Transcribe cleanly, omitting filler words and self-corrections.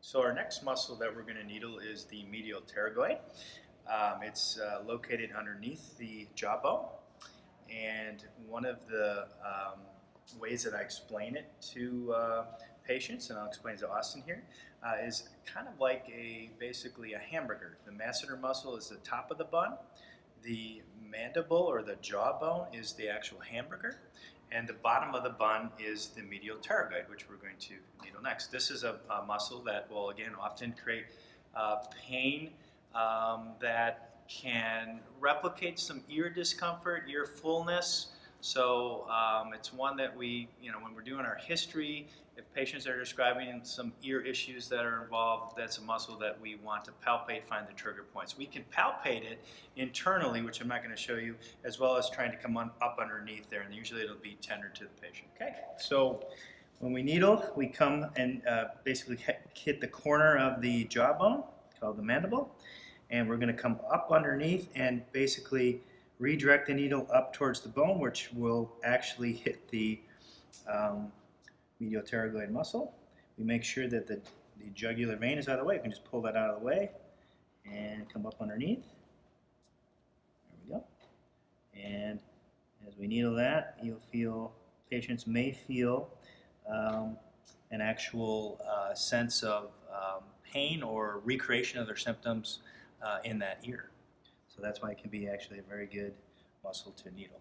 So our next muscle that we're going to needle is the medial pterygoid. It's located underneath the jawbone, and one of the ways that I explain it to patients, and I'll explain it to Austin here, is kind of like basically a hamburger. The masseter muscle is the top of the bun. The mandible or the jawbone is the actual hamburger, and the bottom of the bun is the medial pterygoid, which we're going to needle next. This is a muscle that will again often create pain that can replicate some ear discomfort, ear fullness. So it's one that we, when we're doing our history, if patients are describing some ear issues that are involved, that's a muscle that we want to palpate, find the trigger points. We can palpate it internally, which I'm not going to show you, as well as trying to come up underneath there, and usually it'll be tender to the patient. Okay, so when we needle, we come and basically hit the corner of the jawbone, called the mandible, and we're going to come up underneath and basically redirect the needle up towards the bone, which will actually hit the medial pterygoid muscle. We make sure that the jugular vein is out of the way. We can just pull that out of the way and come up underneath. There we go. And as we needle that, patients may feel an actual sense of pain or recreation of their symptoms in that ear. So that's why it can be actually a very good muscle to needle.